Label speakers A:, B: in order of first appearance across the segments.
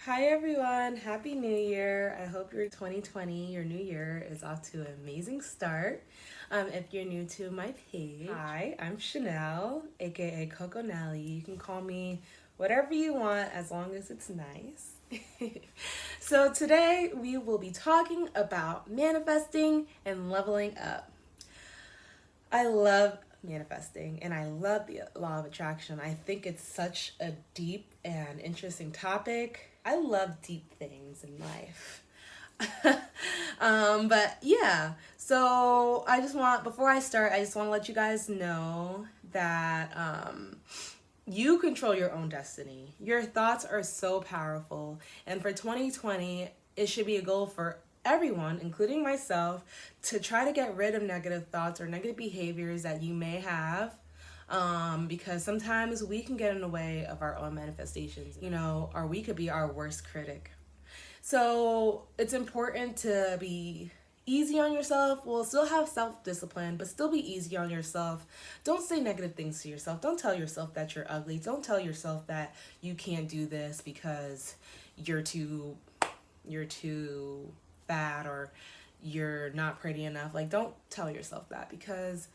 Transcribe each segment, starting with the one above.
A: Hi everyone, Happy New Year. I hope your 2020, your new year, is off to an amazing start. If you're new to my page, hi, I'm Chanel, aka Coco Nelly. You can call me whatever you want as long as it's nice. So today we will be talking about manifesting and leveling up. I love manifesting and I love the law of attraction. I think it's such a deep and interesting topic. I love deep things in life. But yeah, so before I start, I just want to let you guys know that you control your own destiny. Your thoughts are so powerful. And for 2020, it should be a goal for everyone, including myself, to try to get rid of negative thoughts or negative behaviors that you may have. Because sometimes we can get in the way of our own manifestations, or we could be our worst critic. So it's important to be easy on yourself. Well, still have self discipline, but still be easy on yourself. Don't say negative things to yourself. Don't tell yourself that you're ugly. Don't tell yourself that you can't do this because you're too you're too fat or you're not pretty enough. Like, don't tell yourself that, because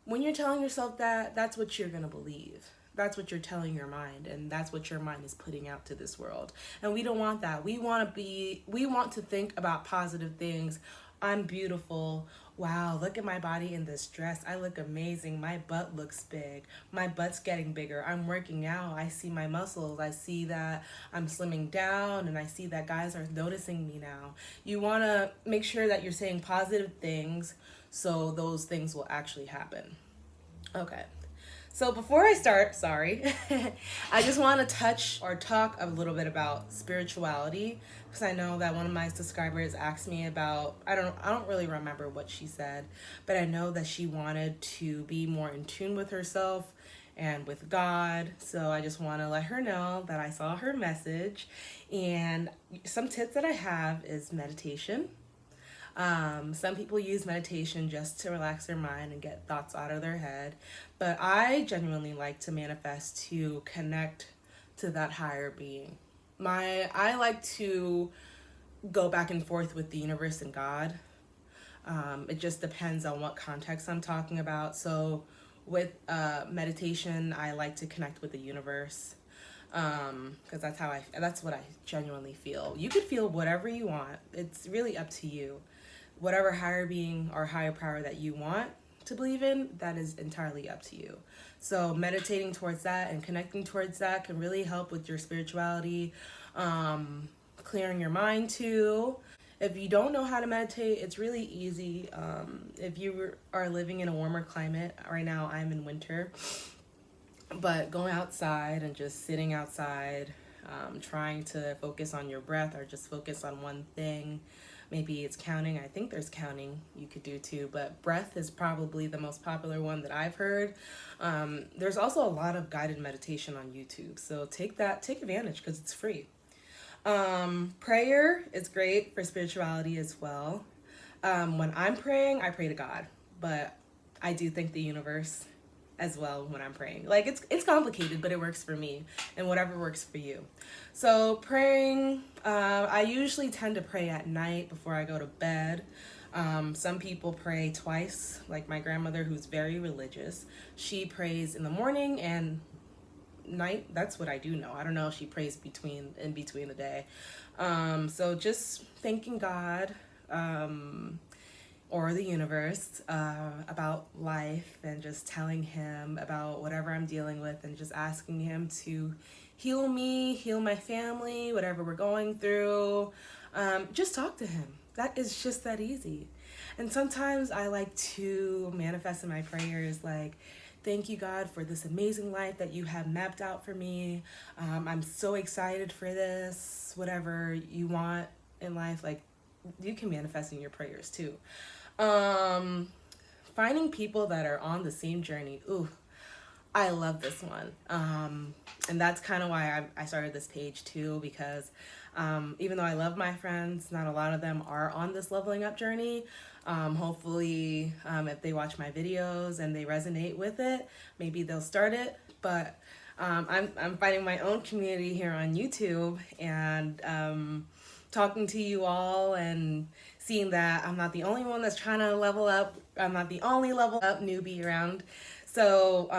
A: when you're telling yourself that, that's what you're going to believe. That's what you're telling your mind, and that's what your mind is putting out to this world. And we don't want that. We want to think about positive things. I'm beautiful. Wow, look at my body in this dress. I look amazing. My butt looks big. My butt's getting bigger. I'm working out. I see my muscles. I see that I'm slimming down, and I see that guys are noticing me now. You want to make sure that you're saying positive things so those things will actually happen. Okay. So before I start, sorry, I just want to touch or talk a little bit about spirituality, because I know that one of my subscribers asked me about, I don't really remember what she said, but I know that she wanted to be more in tune with herself and with God. So I just want to let her know that I saw her message, and some tips that I have is meditation. Some people use meditation just to relax their mind and get thoughts out of their head, but I genuinely like to manifest to connect to that higher being. I like to go back and forth with the universe and God. It just depends on what context I'm talking about. So with meditation, I like to connect with the universe, because that's what I genuinely feel. You could feel whatever you want. It's really up to you. Whatever higher being or higher power that you want to believe in, that is entirely up to you. So meditating towards that and connecting towards that can really help with your spirituality, clearing your mind too. If you don't know how to meditate, it's really easy. If you are living in a warmer climate, right now I'm in winter, but going outside and just sitting outside, trying to focus on your breath or just focus on one thing. Maybe it's counting. I think there's counting you could do too, but breath is probably the most popular one that I've heard. There's also a lot of guided meditation on YouTube, so take advantage because it's free. Prayer is great for spirituality as well. When I'm praying, I pray to God, but I do thank the universe as well when I'm praying. Like, it's complicated, but it works for me, and whatever works for you. So praying, I usually tend to pray at night before I go to bed. Some people pray twice, like my grandmother, who's very religious. She prays in the morning and night. That's what I do know. I don't know if she prays in between the day. So just thanking God, or the universe, about life, and just telling him about whatever I'm dealing with, and just asking him to heal me, heal my family, whatever we're going through. Just talk to him. That is just that easy. And sometimes I like to manifest in my prayers, like, thank you, God, for this amazing life that you have mapped out for me. I'm so excited for this. Whatever you want in life, like, you can manifest in your prayers too. Um, Finding people that are on the same journey. Ooh, I love this one. And that's kind of why I started this page too, because even though I love my friends, not a lot of them are on this leveling up journey. Hopefully, if they watch my videos and they resonate with it, maybe they'll start it. But I'm finding my own community here on YouTube, and talking to you all and seeing that I'm not the only one that's trying to level up. I'm not the only level up newbie around. So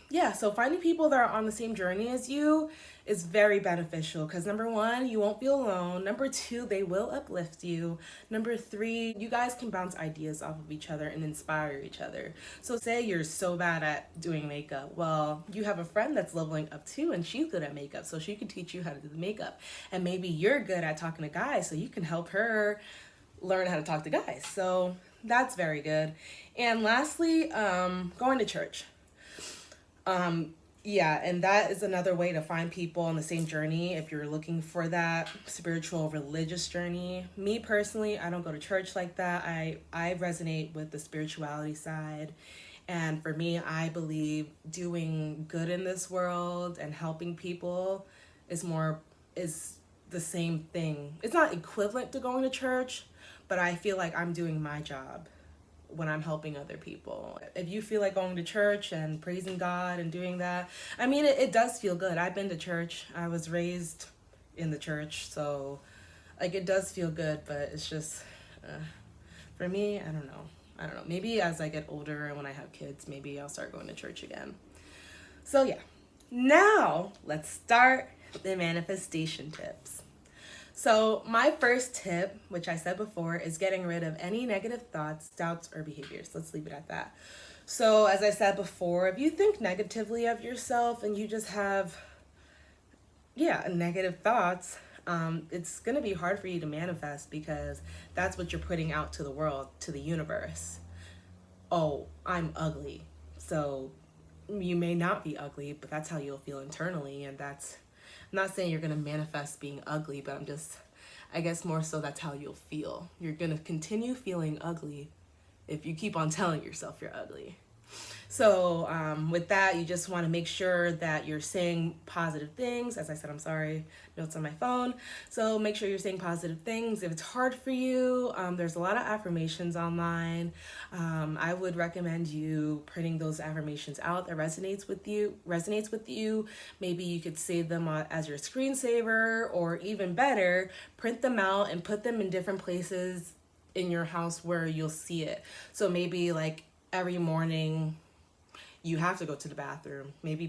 A: yeah, so finding people that are on the same journey as you is very beneficial because number one, you won't feel alone. Number two, they will uplift you. Number three, you guys can bounce ideas off of each other and inspire each other. So say you're so bad at doing makeup. Well, you have a friend that's leveling up too and she's good at makeup, so she can teach you how to do the makeup. And maybe you're good at talking to guys, so you can help her learn how to talk to guys. So that's very good. And lastly, going to church. Yeah, and that is another way to find people on the same journey if you're looking for that spiritual religious journey. Me personally, I don't go to church like that. I resonate with the spirituality side. And for me, I believe doing good in this world and helping people is the same thing. It's not equivalent to going to church, but I feel like I'm doing my job when I'm helping other people. If you feel like going to church and praising God and doing that, I mean, it does feel good. I've been to church. I was raised in the church, so like it does feel good, but it's just, for me, I don't know. I don't know. Maybe as I get older and when I have kids, maybe I'll start going to church again. So yeah, now let's start the manifestation tips. So, my first tip, which I said before, is getting rid of any negative thoughts, doubts, or behaviors. Let's leave it at that. So, as I said before, if you think negatively of yourself and you just have, negative thoughts, it's going to be hard for you to manifest because that's what you're putting out to the world, to the universe. Oh, I'm ugly. So, you may not be ugly, but that's how you'll feel internally, and I'm not saying you're going to manifest being ugly, but I guess more so that's how you'll feel. You're going to continue feeling ugly if you keep on telling yourself you're ugly. So with that, you just want to make sure that you're saying positive things. As I said, I'm sorry, notes on my phone. So make sure you're saying positive things. If it's hard for you, there's a lot of affirmations online. I would recommend you printing those affirmations out that resonates with you. Maybe you could save them as your screensaver, or even better, print them out and put them in different places in your house where you'll see it. So maybe like every morning you have to go to the bathroom, maybe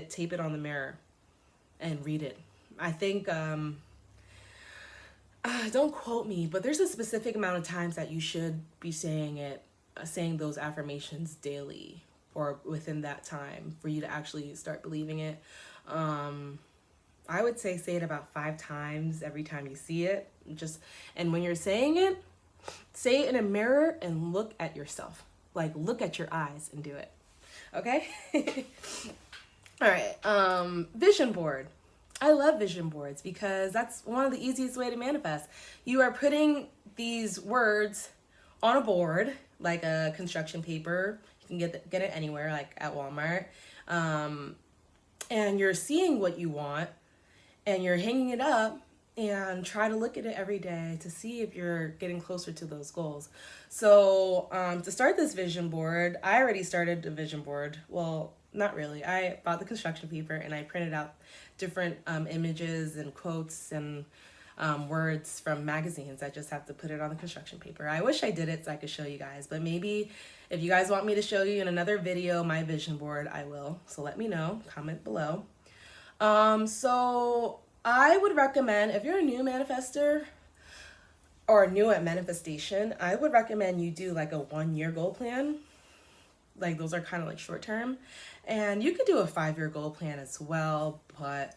A: tape it on the mirror and read it. I think, don't quote me, but there's a specific amount of times that you should be saying those affirmations daily or within that time for you to actually start believing it. I would say it about 5 times every time you see it. And when you're saying it, say it in a mirror and look at yourself. Like, look at your eyes and do it. Okay? All right. Vision board. I love vision boards because that's one of the easiest way to manifest. You are putting these words on a board, like a construction paper. You can get it anywhere, like at Walmart. And you're seeing what you want and you're hanging it up, and try to look at it every day to see if you're getting closer to those goals. So to start this vision board, I already started a vision board. Well, not really. I bought the construction paper and I printed out different images and quotes and words from magazines. I just have to put it on the construction paper. I wish I did it so I could show you guys, but maybe if you guys want me to show you in another video my vision board, I will. So let me know, comment below. So I would recommend, if you're a new manifester or new at manifestation, I would recommend you do like a 1-year goal plan. Like those are kind of like short term. And you could do a 5-year goal plan as well. But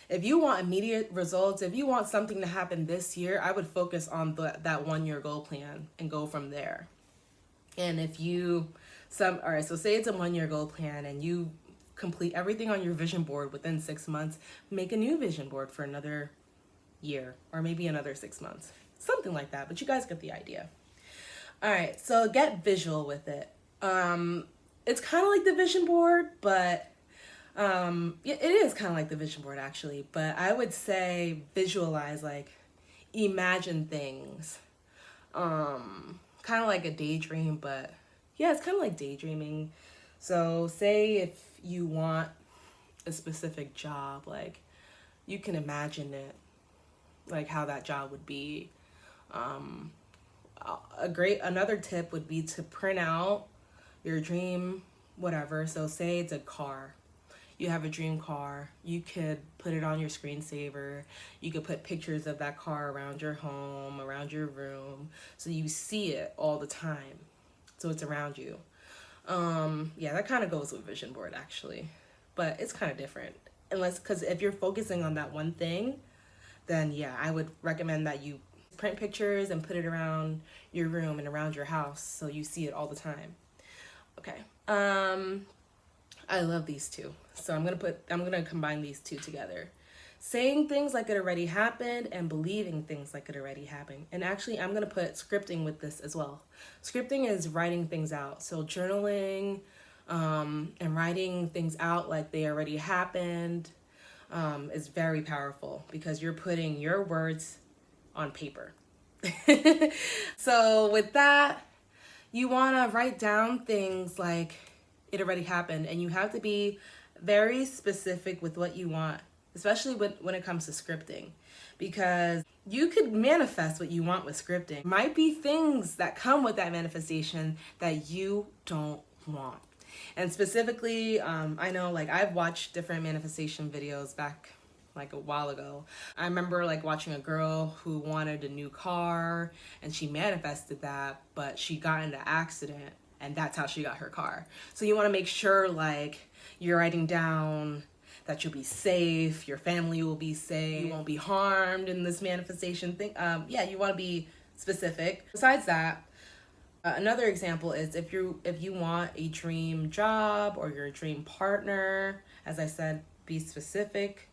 A: if you want immediate results, if you want something to happen this year, I would focus on that 1-year goal plan and go from there. And all right, so say it's a 1-year goal plan and you complete everything on your vision board within 6 months, make a new vision board for another year or maybe another 6 months, something like that, but you guys get the idea. All right, so get visual with it. It's kind of like the vision board, but it is kind of like the vision board actually, but I would say visualize, like imagine things, kind of like a daydream, but yeah, it's kind of like daydreaming. So say if you want a specific job, like you can imagine it, like how that job would be. Another tip would be to print out your dream whatever. So say it's a car, you have a dream car, you could put it on your screensaver. You could put pictures of that car around your home, around your room, so you see it all the time, so it's around you. Yeah, that kind of goes with vision board actually, but it's kind of different. Unless, because if you're focusing on that one thing, then yeah, I would recommend that you print pictures and put it around your room and around your house so you see it all the time. Okay. I love these two. So I'm gonna combine these two together. Saying things like it already happened and believing things like it already happened. And actually I'm gonna put scripting with this as well. Scripting is writing things out. So journaling, and writing things out like they already happened, is very powerful because you're putting your words on paper. So with that, you want to write down things like it already happened, and you have to be very specific with what you want, especially when it comes to scripting, because you could manifest what you want with scripting. Might be things that come with that manifestation that you don't want. And specifically, I know, like, I've watched different manifestation videos back like a while ago. I remember like watching a girl who wanted a new car and she manifested that, but she got in an accident and that's how she got her car. So you want to make sure like you're writing down that you'll be safe, your family will be safe, you won't be harmed in this manifestation thing. Yeah, you want to be specific. Besides that, another example is if you want a dream job or your dream partner, as I said, be specific.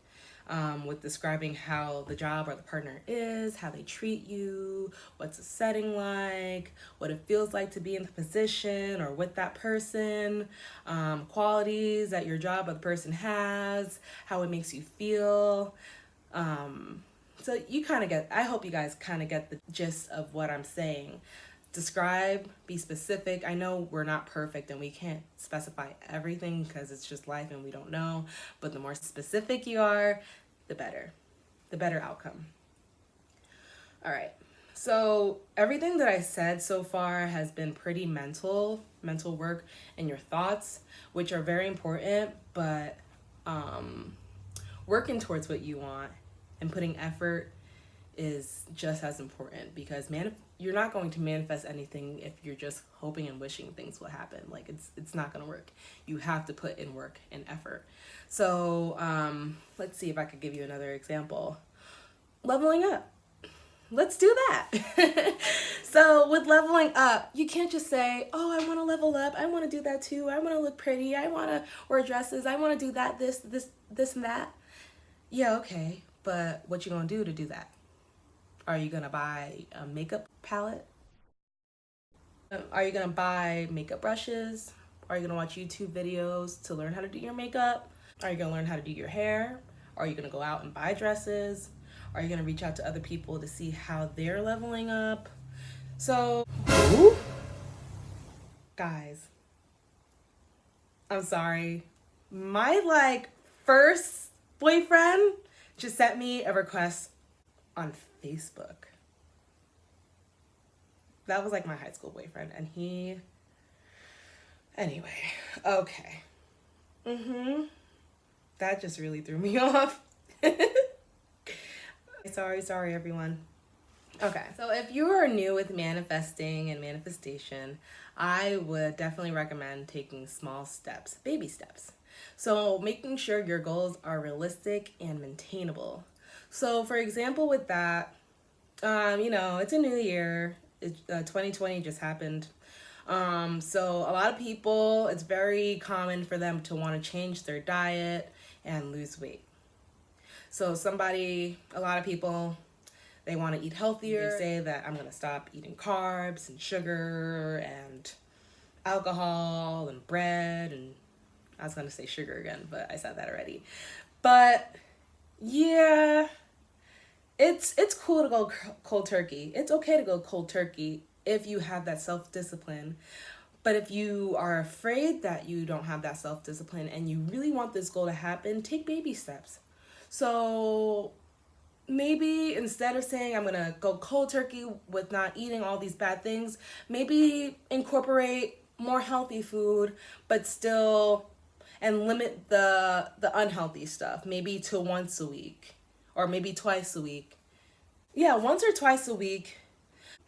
A: With describing how the job or the partner is, how they treat you, what's the setting like, what it feels like to be in the position or with that person, qualities that your job or the person has, how it makes you feel. So you kind of get, I hope you guys kind of get the gist of what I'm saying. Describe, be specific. I know we're not perfect and we can't specify everything because it's just life and we don't know, but the more specific you are, the better outcome. All right, so everything that I said so far has been pretty mental work and your thoughts, which are very important, but working towards what you want and putting effort is just as important, because you're not going to manifest anything if you're just hoping and wishing things will happen. Like it's not going to work. You have to put in work and effort. So let's see if I could give you another example. Leveling up. Let's do that. So with leveling up, you can't just say, oh, I want to level up. I want to do that too. I want to look pretty. I want to wear dresses. I want to do that, this, and that. Yeah, okay. But what you going to do to do that? Are you going to buy a makeup palette? Are you going to buy makeup brushes? Are you going to watch YouTube videos to learn how to do your makeup? Are you going to learn how to do your hair? Are you going to go out and buy dresses? Are you going to reach out to other people to see how they're leveling up? So, guys, I'm sorry. My first boyfriend just sent me a request on Facebook. That was like my high school boyfriend, and anyway, okay. That just really threw me off. Sorry everyone. Okay, so if you are new with manifesting and manifestation, I would definitely recommend taking small steps, baby steps. So making sure your goals are realistic and maintainable. So for example, with that, it's a new year. 2020 just happened. So a lot of people, it's very common for them to want to change their diet and lose weight. So a lot of people, they want to eat healthier. They say that I'm going to stop eating carbs and sugar and alcohol and bread, and I was going to say sugar again, but I said that already. But yeah, it's cool to go cold turkey. It's okay to go cold turkey if you have that self-discipline. But if you are afraid that you don't have that self-discipline and you really want this goal to happen, take baby steps. So maybe instead of saying I'm gonna go cold turkey with not eating all these bad things, maybe incorporate more healthy food, but still, and limit the unhealthy stuff, maybe to once a week or maybe twice a week. Yeah, once or twice a week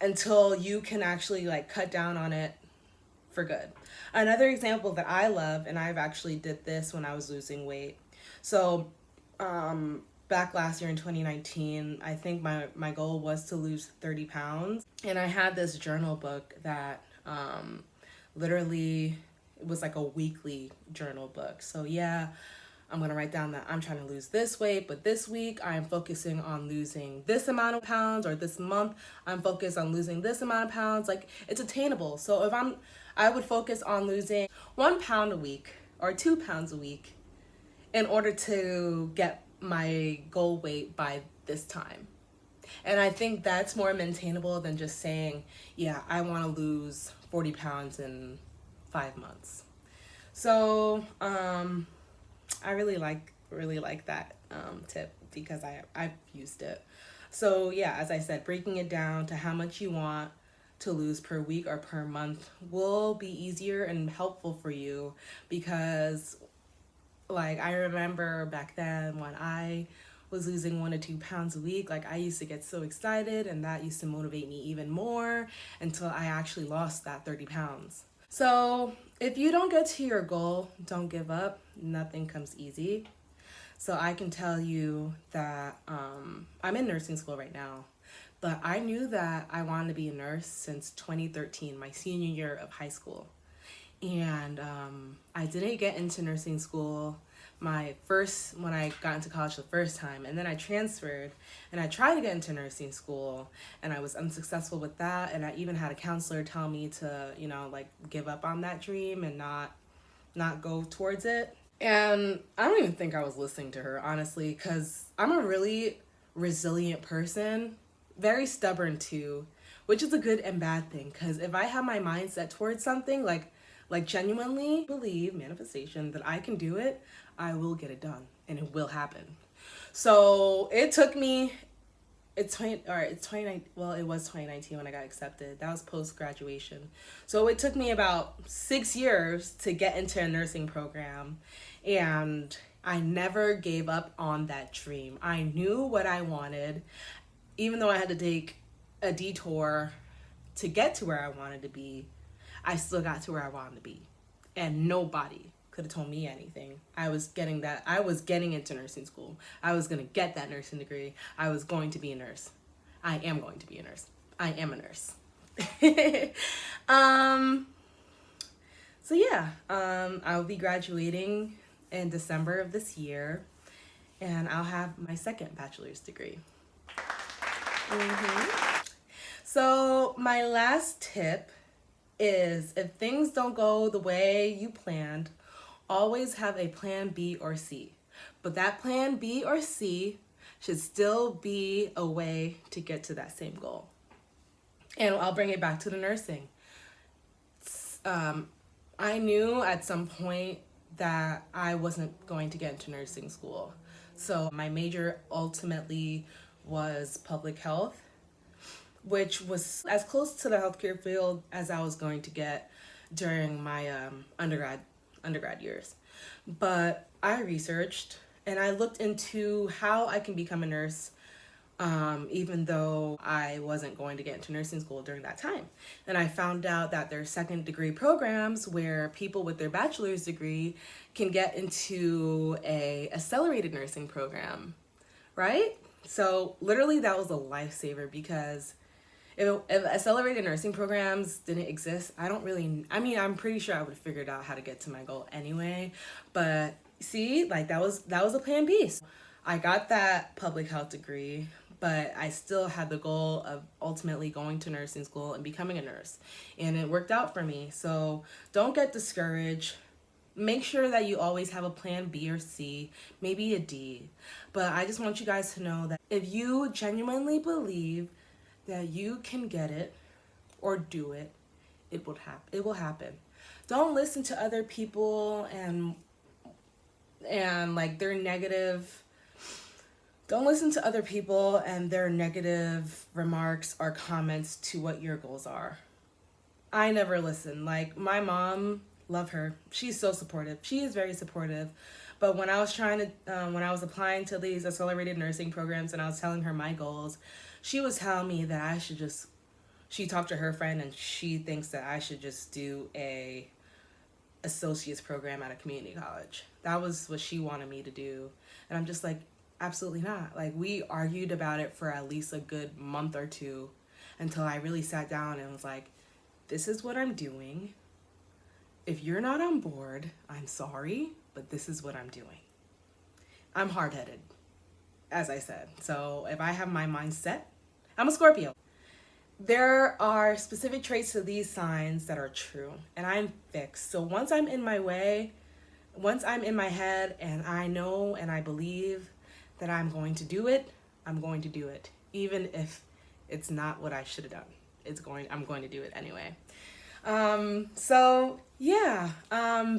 A: until you can actually like cut down on it for good. Another example that I love, and I've actually did this when I was losing weight. So, back last year in 2019, I think my goal was to lose 30 pounds. And I had this journal book that literally it was like a weekly journal book. So yeah, I'm gonna write down that I'm trying to lose this weight, but this week I'm focusing on losing this amount of pounds, or this month I'm focused on losing this amount of pounds. Like, it's attainable. So if I would focus on losing 1 pound a week or 2 pounds a week in order to get my goal weight by this time. And I think that's more maintainable than just saying, yeah, I want to lose 40 pounds in 5 months. So, I really like that tip because I've used it. So yeah, as I said, breaking it down to how much you want to lose per week or per month will be easier and helpful for you, because like I remember back then when I was losing 1 to 2 pounds a week, like I used to get so excited, and that used to motivate me even more until I actually lost that 30 pounds. So if you don't get to your goal, don't give up. Nothing comes easy. So I can tell you that I'm in nursing school right now, but I knew that I wanted to be a nurse since 2013, my senior year of high school. And I didn't get into nursing school when I got into college the first time, and then I transferred and I tried to get into nursing school, and I was unsuccessful with that. And I even had a counselor tell me to, like, give up on that dream and not go towards it. And I don't even think I was listening to her, honestly, because I'm a really resilient person, very stubborn too, which is a good and bad thing. Because if I have my mind set towards something, like genuinely believe manifestation that I can do it, I will get it done and it will happen. So it took me, it's 29, well, it was 2019 when I got accepted. That was post graduation. So it took me about 6 years to get into a nursing program, and I never gave up on that dream. I knew what I wanted, even though I had to take a detour to get to where I wanted to be. I still got to where I wanted to be, and nobody could have told me anything. I was getting into nursing school. I was going to get that nursing degree. I was going to be a nurse. I am going to be a nurse. I am a nurse. So yeah, I'll be graduating in December of this year, and I'll have my second bachelor's degree. So my last tip is, if things don't go the way you planned, always have a plan B or C. But that plan B or C should still be a way to get to that same goal. And I'll bring it back to the nursing. I knew at some point that I wasn't going to get into nursing school. So my major ultimately was public health, which was as close to the healthcare field as I was going to get during my undergrad years. But I researched and I looked into how I can become a nurse, even though I wasn't going to get into nursing school during that time. And I found out that there's second degree programs where people with their bachelor's degree can get into a accelerated nursing program, right? So literally that was a lifesaver, because if accelerated nursing programs didn't exist, I'm pretty sure I would have figured out how to get to my goal anyway. But see, like that was a plan B. So I got that public health degree, but I still had the goal of ultimately going to nursing school and becoming a nurse. And it worked out for me. So don't get discouraged. Make sure that you always have a plan B or C, maybe a D. But I just want you guys to know that if you genuinely believe that you can get it or do it, it will happen. Don't listen to other people and like their negative don't listen to other people and their negative remarks or comments to what your goals are. I never listen. Like my mom, love her. She's so supportive. She is very supportive. But when I was when I was applying to these accelerated nursing programs and I was telling her my goals, she was telling me that she talked to her friend and she thinks that I should just do a associate's program at a community college. That was what she wanted me to do. And I'm just like, absolutely not. Like we argued about it for at least a good month or two until I really sat down and was like, this is what I'm doing. If you're not on board, I'm sorry, but this is what I'm doing. I'm hard-headed, as I said. So if I have my mind set, I'm a Scorpio. There are specific traits to these signs that are true, and I'm fixed. So once I'm in my head and I know and I believe that I'm going to do it, I'm going to do it. Even if it's not what I should have done. I'm going to do it anyway. So yeah,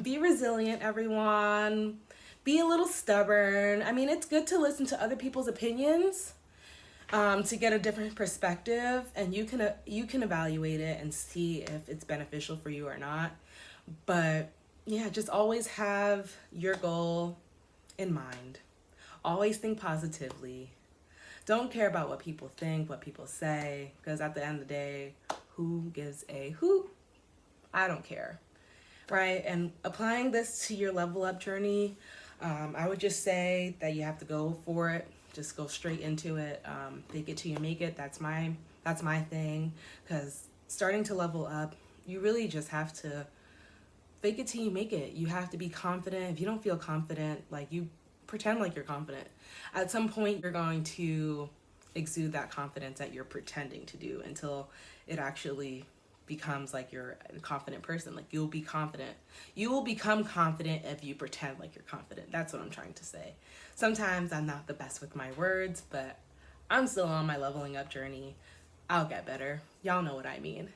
A: be resilient, everyone. Be a little stubborn. I mean, it's good to listen to other people's opinions, to get a different perspective, and you can evaluate it and see if it's beneficial for you or not. But yeah, just always have your goal in mind. Always think positively. Don't care about what people think, what people say, because at the end of the day, who gives a hoot? I don't care, right? And applying this to your level up journey, I would just say that you have to go for it. Just go straight into it. Fake it till you make it. That's my thing. Because starting to level up, you really just have to fake it till you make it. You have to be confident. If you don't feel confident, like you pretend like you're confident. At some point, you're going to exude that confidence that you're pretending to do until it actually becomes like you're a confident person. Like you'll be confident. You will become confident if you pretend like you're confident. That's what I'm trying to say. Sometimes I'm not the best with my words, but I'm still on my leveling up journey. I'll get better. Y'all know what I mean.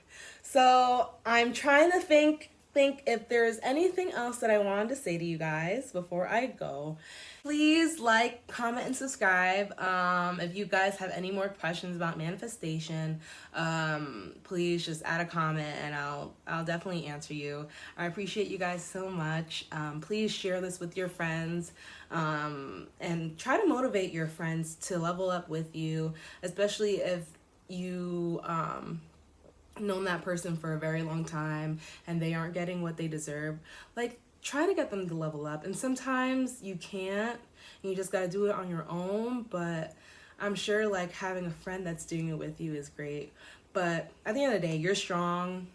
A: So I'm trying to think if there's anything else that I wanted to say to you guys before I go. Please like, comment, and subscribe. If you guys have any more questions about manifestation, please just add a comment and I'll definitely answer you. I appreciate you guys so much. Please share this with your friends, and try to motivate your friends to level up with you, especially if you known that person for a very long time and they aren't getting what they deserve. Like, try to get them to level up, and sometimes you can't, and you just got to do it on your own. But I'm sure like having a friend that's doing it with you is great. But at the end of the day, you're strong.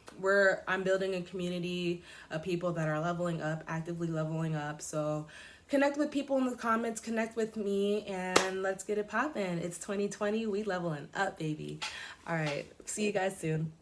A: I'm building a community of people that are leveling up, actively leveling up. So connect with people in the comments, connect with me, and let's get it poppin'. It's 2020, we leveling up, baby. All right, see you guys soon.